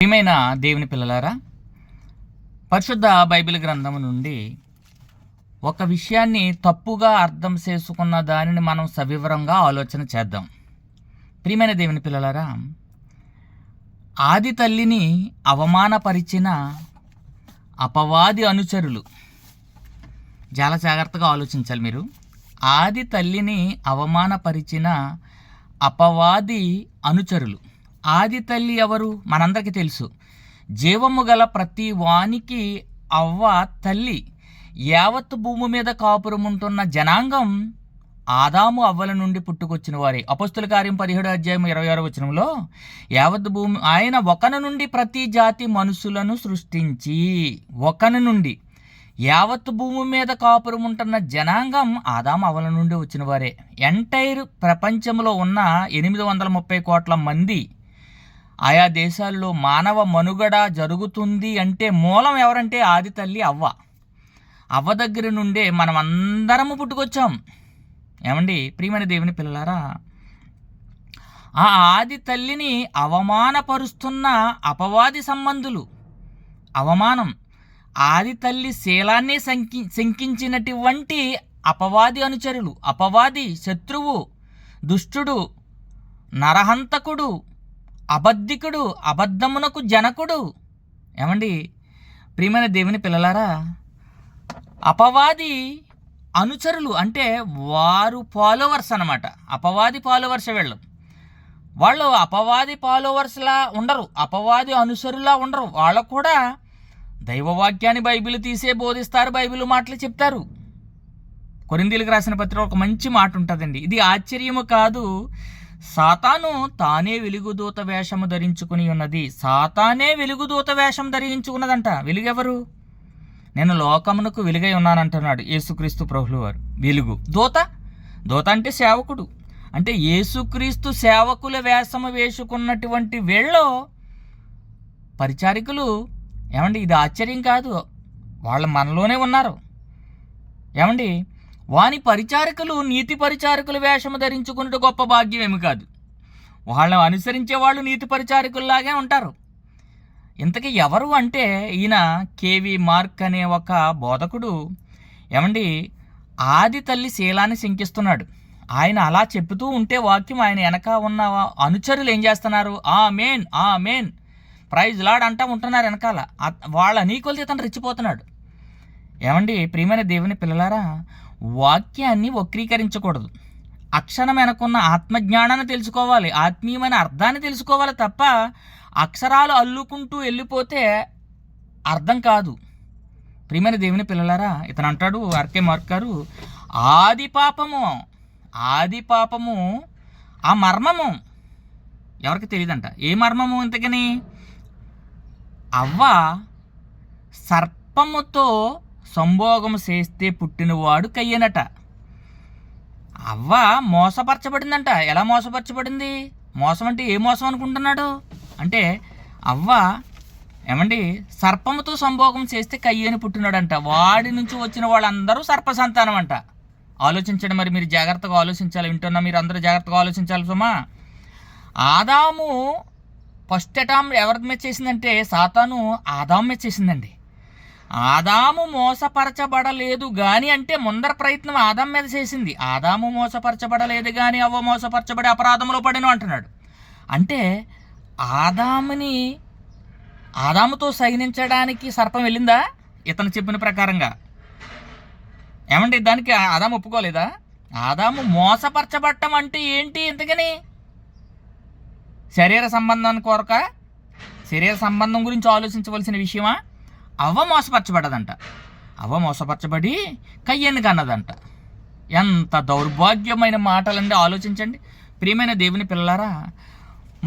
ప్రియమైన దేవుని పిల్లలారా, పరిశుద్ధ బైబిల్ గ్రంథం నుండి ఒక విషయాన్ని తప్పుగా అర్థం చేసుకున్న దానిని మనం సవివరంగా ఆలోచన చేద్దాం. ప్రియమైన దేవుని పిల్లలారా, ఆది తల్లిని అవమానపరిచిన అపవాది అనుచరులు, చాలా జాగ్రత్తగా ఆలోచించాలి మీరు. ఆది తల్లిని అవమానపరిచిన అపవాది అనుచరులు. ఆది తల్లి ఎవరు? మనందరికీ తెలుసు. జీవము గల ప్రతి వానికి అవ్వ తల్లి. యావత్ భూమి మీద కాపురం ఉంటున్న జనాంగం ఆదాము అవ్వల నుండి పుట్టుకొచ్చిన వారే. అపొస్తలుల కార్యం 17:26 యావత్ భూమి ఆయన ఒకని నుండి ప్రతి జాతి మనుషులను సృష్టించి, ఒకని నుండి యావత్ భూమి మీద కాపురం ఉంటున్న జనాంగం ఆదాము అవ్వల నుండి వచ్చిన వారే. ఎంటైర్ ప్రపంచంలో ఉన్న 830 కోట్ల మంది ఆయా దేశాల్లో మానవ మనుగడ జరుగుతుంది అంటే మూలం ఎవరంటే ఆది తల్లి అవ్వ. అవ్వ దగ్గర నుండే మనం అందరము పుట్టుకొచ్చాం. ఏమండి ప్రియమైన దేవుని పిల్లలారా, ఆ ఆది తల్లిని అవమానపరుస్తున్న అపవాది సంబంధులు, అవమానం, ఆది తల్లి శీలాన్ని శంకించినటువంటి అపవాది అనుచరులు, అపవాది శత్రువు, దుష్టుడు, నరహంతకుడు, అబద్ధికుడు, అబద్ధమునకు జనకుడు. ఏమండి ప్రియమైన దేవుని పిల్లలారా, అపవాది అనుచరులు అంటే వారు ఫాలోవర్స్ అన్నమాట. అపవాది ఫాలోవర్స్ వాళ్ళు అపవాది ఫాలోవర్స్లా ఉండరు, అపవాది అనుసరులా ఉండరు. వాళ్ళకు కూడా దైవవాక్యాన్ని బైబిల్ తీసే బోధిస్తారు, బైబిల్ మాటలు చెప్తారు. కొరింథీయులకు రాసిన పత్రిక ఒక మంచి మాట ఉంటుందండి. ఇది ఆశ్చర్యము కాదు, సాతాను తానే వెలుగుదూత వేషము ధరించుకుని ఉన్నది. సాతానే వెలుగుదూత వేషం ధరించుకున్నదంట. వెలుగెవరు? నేను లోకమునకు వెలుగై ఉన్నానంటున్నాడు యేసుక్రీస్తు ప్రభువు వారు. వెలుగు దూత, దూత అంటే సేవకుడు. అంటే యేసుక్రీస్తు సేవకుల వేషము వేసుకున్నటువంటి వీళ్ళో పరిచారికులు. ఏమండి ఇది ఆశ్చర్యం కాదు, వాళ్ళ మనలోనే ఉన్నారు. ఏమండి వాని పరిచారకులు నీతి పరిచారకుల వేషము ధరించుకున్నట్టు గొప్ప భాగ్యం ఏమి కాదు. వాళ్ళని అనుసరించే వాళ్ళు నీతి పరిచారకుల్లాగే ఉంటారు. ఇంతకీ ఎవరు అంటే ఈయన కేవి మార్క్ అనే ఒక బోధకుడు. ఏమండి ఆది తల్లి శీలాన్ని శంకిస్తున్నాడు. ఆయన అలా చెప్తూ ఉంటే వాక్యం ఆయన వెనక ఉన్న అనుచరులు ఏం చేస్తున్నారు? ఆమేన్ ఆమేన్ ప్రైజ్ లార్డ్ అంటూ ఉంటున్నారు వెనకాల. వాళ్ళ నీకొలితే తను రెచ్చిపోతున్నాడు. ఏమండి ప్రియమైన దేవుని పిల్లలారా, వాక్యాన్ని వక్రీకరించకూడదు. అక్షరం వెనకున్న ఆత్మజ్ఞానాన్ని తెలుసుకోవాలి, ఆత్మీయమైన అర్థాన్ని తెలుసుకోవాలి తప్ప అక్షరాలు అల్లుకుంటూ వెళ్ళిపోతే అర్థం కాదు. ప్రియమైన దేవుని పిల్లలారా, ఇతను అంటాడు ఆర్కే మార్క్ గారు, ఆది పాపము ఆ మర్మము ఎవరికి తెలియదంట. ఏ మర్మము ఇంతకని? అవ్వ సర్పముతో సంభోగం చేస్తే పుట్టినవాడు కయ్యనట. అవ్వ మోసపరచబడిందంట. ఎలా మోసపరచబడింది? మోసం అంటే ఏ మోసం అనుకుంటున్నాడు అంటే, అవ్వ ఏమండి సర్పముతో సంభోగం చేస్తే కయ్యని పుట్టినాడంట. వాడి నుంచి వచ్చిన వాళ్ళందరూ సర్ప సంతానం అంట. ఆలోచించండి మరి, మీరు జాగ్రత్తగా ఆలోచించాలి. వింటున్నా మీరు అందరూ జాగ్రత్తగా ఆలోచించాలి సుమా. ఆదాము ఫస్ట్ అటాంప్ట్ ఎవరి మీద చేసిందంటే సాతాను ఆదాము మీద చేసిందండి. ఆదాము మోసపరచబడలేదు కానీ అంటే ముందర ప్రయత్నం ఆదాము మీద చేసింది. ఆదాము మోసపరచబడలేదు కానీ అవ్వ మోసపరచబడి అపరాధంలో పడిను అంటున్నాడు. అంటే ఆదాముతో సైనించడానికి సర్పం వెళ్ళిందా? ఇతను చెప్పిన ప్రకారంగా. ఏమంటే దానికి ఆదాము ఒప్పుకోలేదా? ఆదాము మోసపరచబడటం అంటే ఏంటి ఇంతకని? శరీర సంబంధాన్ని కొరక, శరీర సంబంధం గురించి ఆలోచించవలసిన విషయమా? అవ్వ మోసపరచబడ్డదంట. అవ్వ మోసపరచబడి కయ్యను కన్నదంట. ఎంత దౌర్భాగ్యమైన మాటలండి, ఆలోచించండి. ప్రియమైన దేవుని పిల్లలారా,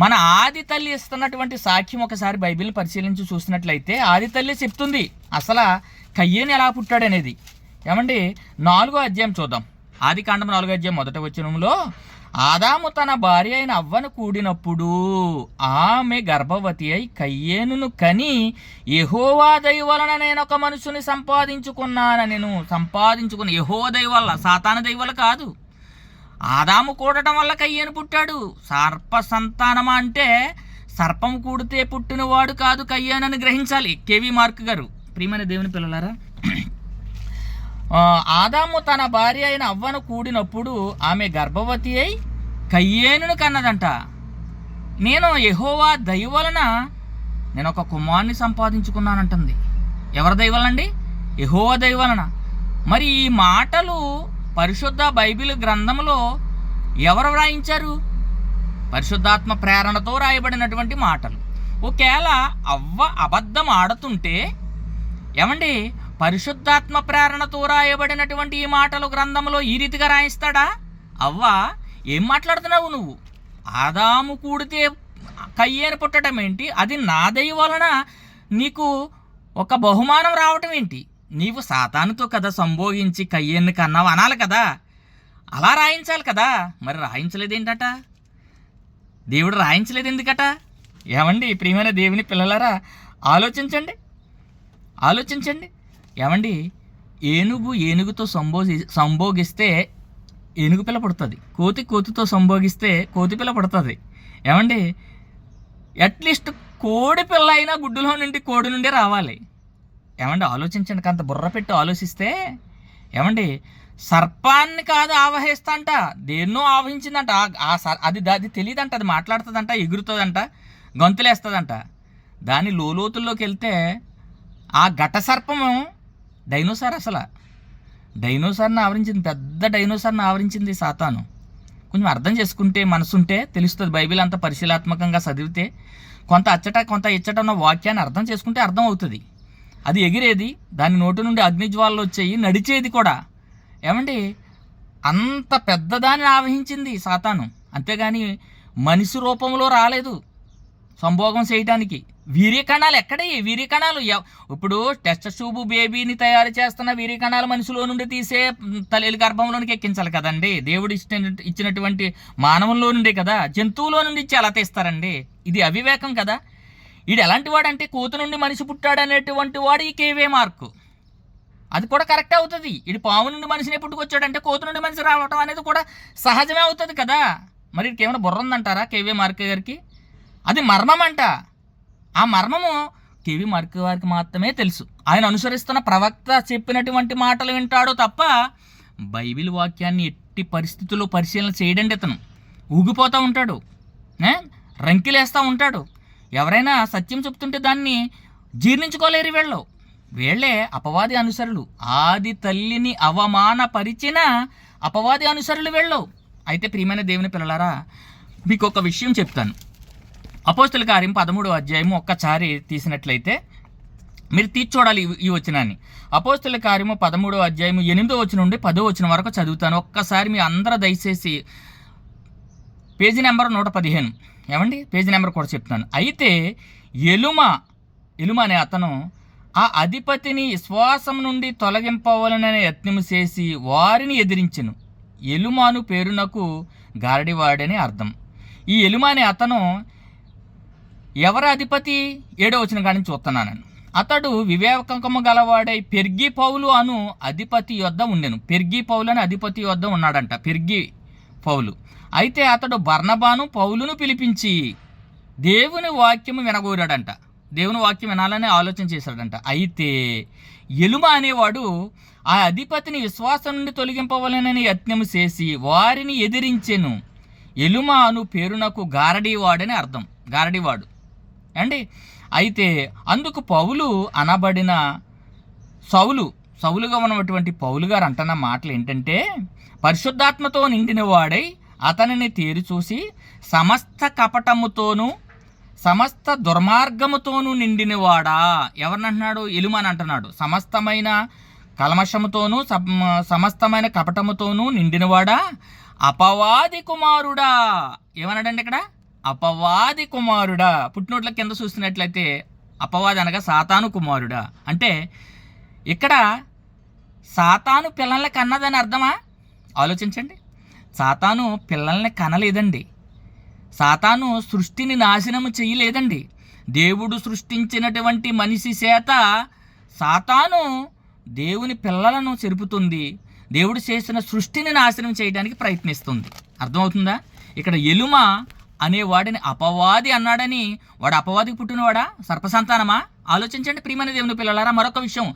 మన ఆది తల్లి ఇస్తున్నటువంటి సాక్ష్యం ఒకసారి బైబిల్ని పరిశీలించి చూసినట్లయితే ఆది తల్లి చెప్తుంది అసలు కయ్యను ఎలా పుట్టాడనేది. ఏమండి 4వ అధ్యాయం చూద్దాం. ఆదికాండం 4వ అధ్యాయం 1వ వచనంలో, ఆదాము తన భార్య అయిన అవ్వను కూడినప్పుడు ఆమె గర్భవతి అయి కయ్యేనును కని, యెహోవా దయ వలన నేను ఒక మనుషుని సంపాదించుకున్న యెహోవా దయ వల్ల, సాతాను దయ వల్ల కాదు. ఆదాము కూడటం వల్ల కయ్యేను పుట్టాడు. సర్ప సంతానమా అంటే సర్పం కూడితే పుట్టినవాడు కాదు కయ్యానని గ్రహించాలి. కేవీ మార్క్ గారు. ప్రియమైన దేవుని పిల్లలారా, ఆదాము తన భార్య అయిన అవ్వను కూడినప్పుడు ఆమె గర్భవతి అయి కయ్యేనును కన్నదంట. నేను యెహోవా దయ వలన నేను ఒక కుమారుని సంపాదించుకున్నానంటుంది. ఎవరి దయ వలన అండి? యెహోవా దయ వలన. మరి ఈ మాటలు పరిశుద్ధ బైబిల్ గ్రంథంలో ఎవరు వ్రాయించారు? పరిశుద్ధాత్మ ప్రేరణతో రాయబడినటువంటి మాటలు. ఒకవేళ అవ్వ అబద్ధం ఆడుతుంటే ఏమండి, పరిశుద్ధాత్మ ప్రేరణతో రాయబడినటువంటి ఈ మాటలు గ్రంథంలో ఈ రీతిగా రాయిస్తాడా? అవ్వ, ఏం మాట్లాడుతున్నావు నువ్వు? ఆదాము కూడితే కయ్యేను పుట్టడం ఏంటి? అది నా దయ వలన నీకు ఒక బహుమానం రావటం ఏంటి? నీవు సాతానుతో కదా సంభోగించి కయ్యేన్ని కన్నావు అనాలి కదా, అలా రాయించాలి కదా. మరి రాయించలేదేంటట? దేవుడు రాయించలేదు ఎందుకట? ఏమండి ప్రియమైన దేవుని పిల్లలారా, ఆలోచించండి. ఏమండి, ఏనుగుతో సంభోగిస్తే ఏనుగు పిల్ల పుడుతుంది. కోతితో సంభోగిస్తే కోతి పిల్ల పుడుతుంది. ఏమండి, అట్లీస్ట్ కోడి పిల్ల అయినా గుడ్డులో నుండి కోడి నుండి రావాలి. ఏమండి, ఆలోచించండి. అంత బుర్ర పెట్టి ఆలోచిస్తే ఏమండి, సర్పాన్ని కాదు ఆవహిస్తంట, దేన్నో ఆవహించిందంట. అది తెలియదంట, అది మాట్లాడుతుందంట, ఎగురుతుందంట, గొంతులేస్తుందంట. దాని లోతుల్లోకి వెళ్తే ఆ ఘట సర్పము డైనోసార్. అసలు డైనోసార్ని ఆవరించింది, పెద్ద డైనోసార్ని ఆవరించింది సాతాను. కొంచెం అర్థం చేసుకుంటే, మనసుంటే తెలుస్తుంది. బైబిల్ అంతా పరిశీలనాత్మకంగా చదివితే కొంత అచ్చట కొంత ఇచ్చట ఉన్న వాక్యాన్ని అర్థం చేసుకుంటే అర్థం అవుతుంది. అది ఎగిరేది, దాని నోటి నుండి అగ్నిజ్వాలలు వచ్చేయి, నడిచేది కూడా. ఏమండి, అంత పెద్దదాన్ని ఆవహించింది సాతాను. అంతేగాని మనిషి రూపంలో రాలేదు సంభోగం చేయడానికి. వీర్యకణాలు ఎక్కడే? వీర్యకణాలు ఇప్పుడు టెస్ట్ ట్యూబ్ బేబీని తయారు చేస్తున్న వీర్యకణాలు మనిషిలో నుండి తీసే తల్లి గర్భంలోనికి ఎక్కించాలి కదండి. దేవుడు ఇచ్చినటువంటి మానవుల్లో నుండి కదా, జంతువులో నుండి ఇచ్చి ఎలా తీస్తారండి? ఇది అవివేకం కదా. ఇది ఎలాంటి వాడంటే కోతి నుండి మనిషి పుట్టాడు అనేటువంటి వాడు ఈ కేవీ మార్క్. అది కూడా కరెక్ట్ అవుతుంది. ఇది పాము నుండి మనిషిని పుట్టుకొచ్చాడంటే కోతి నుండి మనిషి రావటం అనేది కూడా సహజమే అవుతుంది కదా. మరి ఇక్కడికి ఏమైనా బుర్ర ఉందంటారా కేవీ మార్క్ గారికి? అది మర్మం అంట. ఆ మర్మము కేవీ మార్క్ గారికి మాత్రమే తెలుసు. ఆయన అనుసరిస్తున్న ప్రవక్త చెప్పినటువంటి మాటలు వింటాడో తప్ప బైబిల్ వాక్యాన్ని ఎట్టి పరిస్థితుల్లో పరిశీలన చేయడండి. అతను ఊగిపోతూ ఉంటాడు, రంకిలేస్తూ ఉంటాడు. ఎవరైనా సత్యం చెప్తుంటే దాన్ని జీర్ణించుకోలేరు. వీళ్ళే అపవాది అనుసరులు. ఆది తల్లిని అవమానపరిచిన అపవాది అనుసరులు వీళ్ళు. అయితే ప్రియమైన దేవుని పిల్లలారా, మీకు ఒక విషయం చెప్తాను. అపోస్తుల కార్యం 13వ అధ్యాయము ఒక్కసారి తీసినట్లయితే మీరు చూడాలి ఈ వచనాన్ని. అపోస్తుల కార్యము 13వ అధ్యాయము 8వ వచనం నుండి 10వ వచనం వరకు చదువుతాను. ఒక్కసారి మీ అందరూ దయచేసి పేజీ నెంబర్ 115. ఏమండి, పేజీ నెంబర్ కూడా చెప్తాను. అయితే ఎలుమ అనే అతను ఆ అధిపతిని విశ్వాసం నుండి తొలగింపవాలనే యత్నము చేసి వారిని ఎదిరించెను. ఎలుమాను పేరునకు గారడివాడని అర్థం. ఈ ఎలుమ అనే అతను ఎవరి అధిపతి? 7వ వచనం కాడి నుంచి చూస్తున్నాను. అతడు వివేకము గలవాడై పెర్గి పౌలు అను అధిపతి యొద్ద ఉండెను. పెర్గి పౌలు అని అధిపతి యొద్ద ఉన్నాడంట, పెర్గి పౌలు. అయితే అతడు బర్నబాను పౌలును పిలిపించి దేవుని వాక్యము వినగోరాడంట. దేవుని వాక్యం వినాలని ఆలోచన చేశాడంట. అయితే ఎలుమ అనేవాడు ఆ అధిపతిని విశ్వాసం నుండి తొలగింపవలనని యత్నము చేసి వారిని ఎదిరించెను. ఎలుమ అను పేరునకు గారడీవాడని అర్థం, గారడీవాడు అండి. అయితే అందుకు పౌలు అనబడిన సౌలుగా ఉన్నటువంటి పౌలు గారు అంటున్న మాటలు ఏంటంటే, పరిశుద్ధాత్మతో నిండిన వాడై అతనిని తేరి చూసి సమస్త కపటముతోనూ సమస్త దుర్మార్గముతోనూ నిండినవాడా. ఎవరినంటున్నాడు? ఎలుమని అంటున్నాడు. సమస్తమైన కల్మషముతోనూ సమస్తమైన కపటముతోనూ నిండినవాడా, అపవాది కుమారుడా. ఏమన్నాడండి ఇక్కడ? అపవాది కుమారుడా. పుట్టినోట్ల కింద చూస్తున్నట్లయితే అపవాది అనగా సాతాను కుమారుడా. అంటే ఇక్కడ సాతాను పిల్లల్ని కన్నదని అర్థమా? ఆలోచించండి. సాతాను పిల్లల్ని కనలేదండి. సాతాను సృష్టిని నాశనము చేయలేదండి. దేవుడు సృష్టించినటువంటి మనిషి చేత సాతాను దేవుని పిల్లలను చెరుపుతుంది. దేవుడు చేసిన సృష్టిని నాశనం చేయడానికి ప్రయత్నిస్తుంది. అర్థమవుతుందా? ఇక్కడ ఎలుమ అనేవాడిని అపవాది అన్నాడని వాడు అపవాదికి పుట్టినవాడా? సర్పసంతానమా? ఆలోచించండి ప్రియమైన దేవుని పిల్లలారా. మరొక విషయం,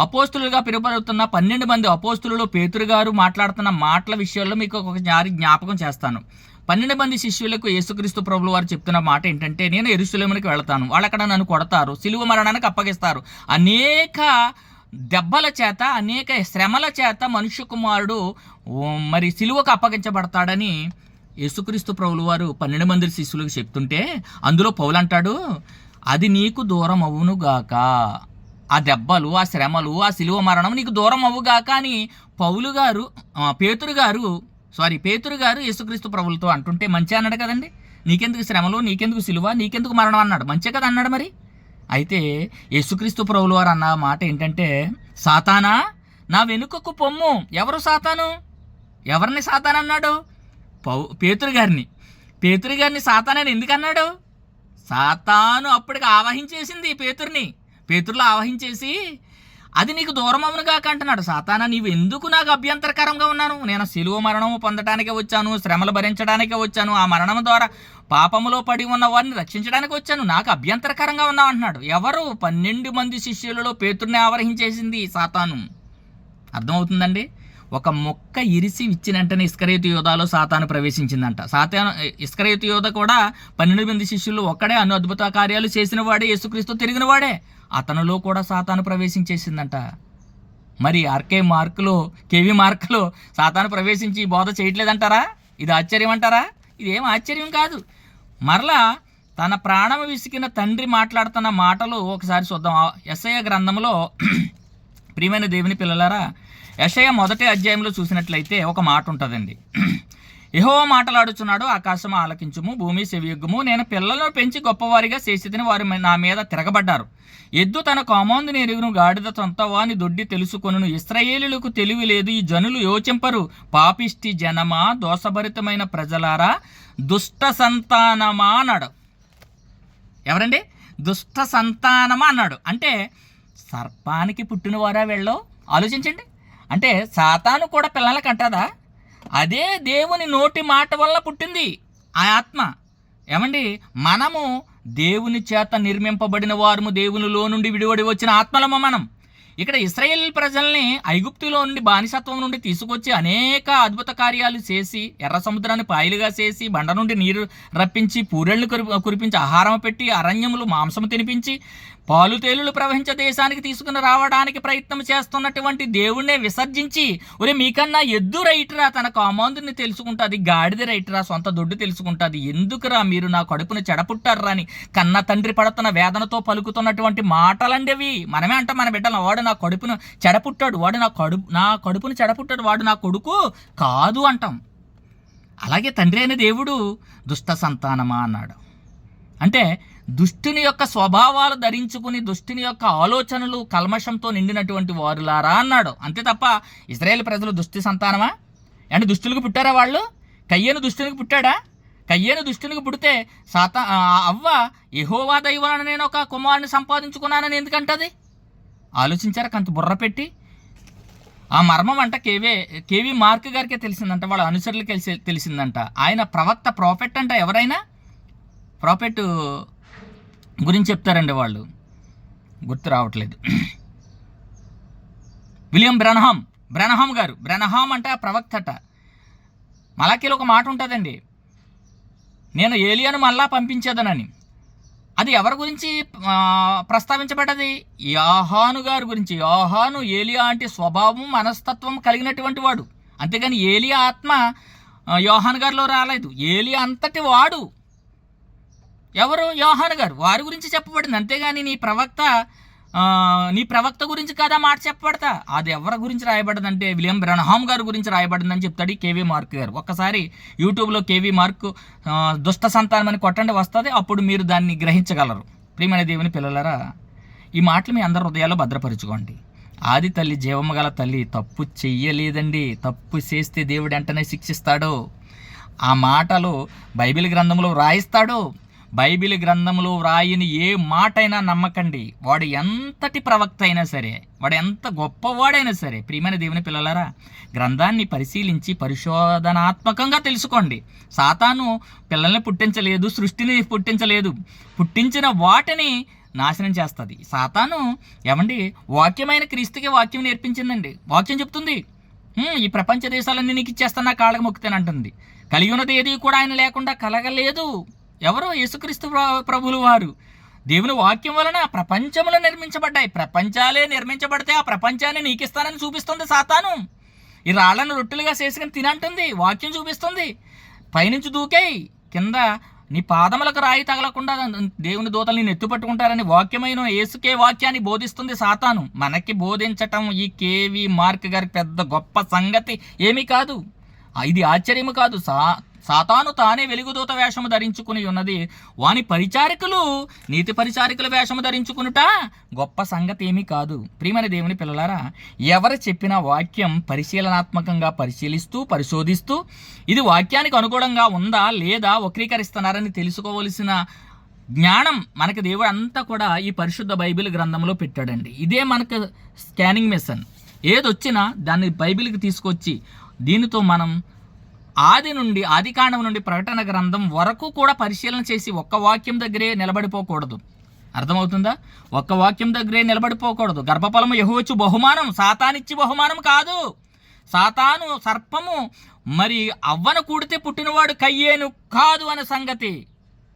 అపోస్తులుగా పిలువబడుతున్న 12 మంది అపోస్తులలో పేతురు గారు మాట్లాడుతున్న మాటల విషయాల్లో మీకు ఒకసారి జ్ఞాపకం చేస్తాను. 12 మంది శిష్యులకు యేసుక్రీస్తు ప్రభులు వారు చెప్తున్న మాట ఏంటంటే, నేను యెరూషలేమునికి వెళతాను, వాళ్ళు అక్కడ నన్ను కొడతారు, సిలువ మరణానికి అప్పగిస్తారు, అనేక దెబ్బల చేత అనేక శ్రమల చేత మనుష్య కుమారుడు మరి సిలువకు అప్పగించబడతాడని యేసుక్రీస్తు ప్రభులు వారు 12 మంది శిష్యులకు చెప్తుంటే, అందులో పౌలు అంటాడు, అది నీకు దూరం అవునుగాక, ఆ దెబ్బలు, ఆ శ్రమలు, ఆ సిలువ మరణం నీకు దూరం అవ్వుగాక అని పేతురు గారు యేసుక్రీస్తు ప్రభులతో అంటుంటే మంచి అన్నాడు కదండి. నీకెందుకు శ్రమలు, నీకెందుకు సిలువ, నీకెందుకు మరణం అన్నాడు, మంచి కదా అన్నాడు. మరి అయితే యేసుక్రీస్తు ప్రభులు వారు అన్న మాట ఏంటంటే, సాతానా నా వెనుకకు పొమ్ము. ఎవరు సాతాను? ఎవరిని సాతాను అన్నాడు? పేతురు గారిని సాతానని ఎందుకు అన్నాడు? సాతాను అప్పటికి ఆవహించేసింది పేతురులో ఆవహించేసి, అది నీకు దూరం అవును కాక అంటున్నాడు. సాతానా, నీవు ఎందుకు నాకు అభ్యంతరకరంగా ఉన్నాను? నేను సిలువ మరణము పొందటానికే వచ్చాను, శ్రమలు భరించడానికే వచ్చాను, ఆ మరణం ద్వారా పాపములో పడి ఉన్న వారిని రక్షించడానికి వచ్చాను, నాకు అభ్యంతరకరంగా ఉన్నావు అంటున్నాడు. ఎవరు? 12 మంది శిష్యులలో పేతుర్ని ఆవహించేసింది సాతాను. అర్థమవుతుందండి? ఒక మొక్క ఇరిసి ఇచ్చిన వెంటనే ఇస్కరియోతు యోధాలో సాతాను ప్రవేశించిందంట. ఇస్కరియోతు యోధ కూడా 12 మంది శిష్యులు ఒక్కడే, అన్ని అద్భుత కార్యాలు చేసిన వాడే, యేసుక్రీస్తు తిరిగిన వాడే, అతనిలో కూడా సాతాను ప్రవేశించేసిందంట. మరి కేవీ మార్కులో సాతాను ప్రవేశించి బోధ చేయట్లేదంటారా? ఇది ఆశ్చర్యం అంటారా? ఇదేం ఆశ్చర్యం కాదు. మరలా తన ప్రాణం విసికిన తండ్రి మాట్లాడుతున్న మాటలు ఒకసారి చూద్దాం. యెషయా గ్రంథంలో ప్రియమైన దేవుని పిల్లలారా, యెషయా 1వ అధ్యాయంలో చూసినట్లయితే ఒక మాట ఉంటుందండి. యెహోవా మాటలాడుచున్నాడు, ఆకాశం ఆలకించుము, భూమి చెవియొగ్గుము, నేను పిల్లలను పెంచి గొప్పవారిగా చేసేదని వారు నా మీద తిరగబడ్డారు. ఎద్దు తన కామాందుని ఎరుగును, గాడిద సొంతవాని దొడ్డి తెలుసుకొనును. ఇశ్రాయేలులకు తెలివి లేదు, ఈ జనులు యోచింపరు. పాపిష్టి జనమా, దోషభరితమైన ప్రజలారా, దుష్ట సంతానమా అన్నాడు. ఎవరండి? దుష్ట సంతానమా అన్నాడు. అంటే సర్పానికి పుట్టినవారా వీళ్ళు? ఆలోచించండి. అంటే సాతాను కూడా పిల్లలకి అంటదా? అదే దేవుని నోటి మాట వల్ల పుట్టింది ఆ ఆత్మ. ఏమండి, మనము దేవుని చేత నిర్మింపబడిన వారము, దేవునిలో నుండి విడివడి వచ్చిన ఆత్మలము మనం. ఇక్కడ ఇశ్రాయేల్ ప్రజల్ని ఐగుప్తులో నుండి బానిసత్వం నుండి తీసుకొచ్చి అనేక అద్భుత కార్యాలు చేసి, ఎర్ర సముద్రాన్ని పాయలుగా చేసి, బండ నుండి నీరు రప్పించి, పూరెళ్ళు కురిపించి, ఆహారం పెట్టి, అరణ్యములు మాంసము తినిపించి, పాలు తేలులు ప్రవహించే దేశానికి తీసుకుని రావడానికి ప్రయత్నం చేస్తున్నటువంటి దేవుణ్ణే విసర్జించి, ఒరే మీకన్నా ఎద్దు రైటరా, తన కామాందుని తెలుసుకుంటుంది, గాడిద రైటరా, సొంత దొడ్డు తెలుసుకుంటుంది, ఎందుకురా మీరు నా కడుపును చెడపుట్టారా అని కన్న తండ్రి పడుతున్న వేదనతో పలుకుతున్నటువంటి మాటలండేవి. మనమే అంటాం మన బిడ్డలు, వాడు నా కడుపును చెడపుట్టాడు, వాడు నా కడుపును చెడపుట్టాడు, వాడు నా కొడుకు కాదు అంటాం. అలాగే తండ్రి అయిన దేవుడు దుష్ట సంతానమా అన్నాడు. అంటే దుష్టుని యొక్క స్వభావాలు ధరించుకుని, దుష్టుని యొక్క ఆలోచనలు కల్మషంతో నిండినటువంటి వారులారా అన్నాడు. అంతే తప్ప ఇశ్రాయేలు ప్రజలు దుష్టి సంతానమా? అంటే దుష్టులకు పుట్టారా వాళ్ళు? కయ్యేను దుష్టునికి పుట్టాడా? కయ్యేను దుష్టునికి పుడితే అవ్వ యెహోవా దైవాన నేను ఒక కుమారుని సంపాదించుకున్నానని ఎందుకంటది? ఆలోచించారా? కంత బుర్ర పెట్టి. ఆ మర్మం అంట కేవీ మార్క్ గారికే తెలిసిందంట, వాళ్ళ అనుచరులకి తెలిసిందంట. ఆయన ప్రాఫెట్ అంట. ఎవరైనా ప్రాఫెట్ గురించి చెప్తారండి, వాళ్ళు గుర్తు రావట్లేదు. విలియం బ్రెనహాం గారు. బ్రెనహాం అంటే ప్రవక్త అట. మలాకీలో ఒక మాట ఉంటుందండి, నేను ఏలియాను మళ్ళా పంపించేదనని. అది ఎవరి గురించి ప్రస్తావించబడ్డది? యోహాను గారి గురించి. యోహాను ఏలియా అంటే స్వభావం, మనస్తత్వం కలిగినటువంటి వాడు. అంతేగాని ఏలియా ఆత్మ యోహాను గారిలో రాలేదు. ఏలియా అంతటి వాడు ఎవరు? యోహాను గారు. వారి గురించి చెప్పబడింది. అంతేగాని నీ ప్రవక్త గురించి కదా మాట చెప్పబడతా. అది ఎవరి గురించి రాయబడిందంటే విలియం బ్రెనహాం గారి గురించి రాయబడిందని చెప్తాడు కేవీ మార్క్ గారు. ఒక్కసారి యూట్యూబ్లో కేవీ మార్క్ దుష్ట సంతానం అని కొట్టండి, వస్తుంది. అప్పుడు మీరు దాన్ని గ్రహించగలరు. ప్రియమైన దేవుని పిల్లలారా, ఈ మాటలు మీ అందరి హృదయాల్లో భద్రపరచుకోండి. ఆది తల్లి, జీవము గల తల్లి తప్పు చెయ్యలేదండి. తప్పు చేస్తే దేవుడు వెంటనే శిక్షిస్తాడు. ఆ మాటలు బైబిల్ గ్రంథంలో రాయిస్తాడు. బైబిల్ గ్రంథంలో వ్రాయని ఏ మాట అయినా నమ్మకండి. వాడు ఎంతటి ప్రవక్త అయినా సరే, వాడు ఎంత గొప్పవాడైనా సరే. ప్రియమైన దేవుని పిల్లలారా, గ్రంథాన్ని పరిశీలించి పరిశోధనాత్మకంగా తెలుసుకోండి. సాతాను పిల్లల్ని పుట్టించలేదు, సృష్టిని పుట్టించలేదు. పుట్టించిన వాటిని నాశనం చేస్తుంది సాతాను. ఏమండి, వాక్యమైన క్రీస్తుకి వాక్యం నేర్పించిందండి. వాక్యం చెప్తుంది, ఈ ప్రపంచ దేశాలన్నీ నీకు ఇచ్చేస్తాను, నా కాళ్ళకి మొక్కుతానంటుంది. కలిగి ఉన్నది ఏది కూడా ఆయన లేకుండా కలగలేదు. ఎవరు? యేసుక్రీస్తు ప్రభులు వారు. దేవుని వాక్యం వలన ప్రపంచములు నిర్మించబడ్డాయి. ప్రపంచాలే నిర్మించబడితే ఆ ప్రపంచాన్ని నీకు ఇస్తానని చూపిస్తుంది సాతాను. ఈ రాళ్లను రొట్టెలుగా చేసుకుని తినంటుంది. వాక్యం చూపిస్తుంది. పైనుంచి దూకేయి, కింద నీ పాదములకు రాయి తగలకుండా దేవుని దూతలు నేను ఎత్తుపట్టుకుంటారని వాక్యమైన యేసుకే వాక్యాన్ని బోధిస్తుంది సాతాను. మనకి బోధించటం ఈ కేవి మార్క్ గారి పెద్ద గొప్ప సంగతి ఏమీ కాదు. ఇది ఆశ్చర్యము కాదు. సాతాను తానే వెలుగుదూత వేషము ధరించుకుని ఉన్నది. వాని పరిచారికులు నీతి పరిచారికుల వేషము ధరించుకునుట గొప్ప సంగతి ఏమీ కాదు. ప్రియమైన దేవుని పిల్లలారా, ఎవరు చెప్పిన వాక్యం పరిశీలనాత్మకంగా పరిశీలిస్తూ పరిశోధిస్తూ ఇది వాక్యానికి అనుగుణంగా ఉందా లేదా వక్రీకరిస్తున్నారని తెలుసుకోవలసిన జ్ఞానం మనకి దేవుడు అంతా కూడా ఈ పరిశుద్ధ బైబిల్ గ్రంథంలో పెట్టాడండి. ఇదే మనకు స్కానింగ్ మిషన్. ఏదొచ్చినా దాన్ని బైబిల్కి తీసుకొచ్చి దీనితో మనం ఆది కాండం నుండి ప్రకటన గ్రంథం వరకు కూడా పరిశీలన చేసి ఒక్క వాక్యం దగ్గరే నిలబడిపోకూడదు. అర్థమవుతుందా? ఒక్క వాక్యం దగ్గరే నిలబడిపోకూడదు. గర్భఫలము యెహోవాచ్చు బహుమానం, సాతానిచ్చి బహుమానం కాదు. సాతాను సర్పము మరి అవ్వను కూడితే పుట్టినవాడు కయ్యేను కాదు అనే సంగతి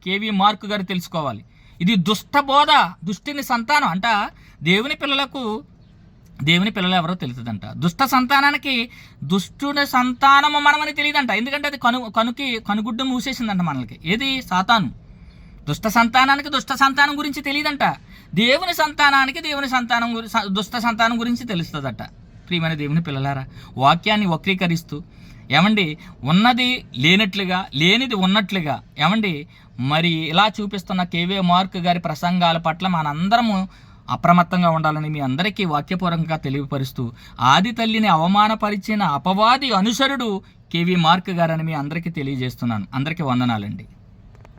కేవి మార్క్ గారు తెలుసుకోవాలి. ఇది దుష్ట బోధ, దుష్టిని సంతానం అంట. దేవుని పిల్లలు ఎవరో తెలుస్తుందంట. దుష్ట సంతానానికి దుష్టుని సంతానము మనమని తెలియదంట. ఎందుకంటే అది కనుగుడ్డు మూసేసిందంట మనకి. ఏది? సాతాను. దుష్ట సంతానానికి దుష్ట సంతానం గురించి తెలియదంట. దేవుని సంతానానికి దుష్ట సంతానం గురించి తెలుస్తుందట. ప్రియమైన దేవుని పిల్లలారా, వాక్యాన్ని వక్రీకరిస్తూ ఏమండి ఉన్నది లేనట్లుగా లేనిది ఉన్నట్లుగా ఏమండి మరి ఇలా చూపిస్తున్న కేవీ మార్క్ గారి ప్రసంగాల పట్ల మనందరము అప్రమత్తంగా ఉండాలని మీ అందరికీ వాక్యపూర్వకంగా తెలియపరుస్తూ, ఆది తల్లిని అవమానపరిచిన అపవాది అనుసరుడు కేవీ మార్క్ గారని మీ అందరికీ తెలియజేస్తున్నాను. అందరికీ వందనాలండి.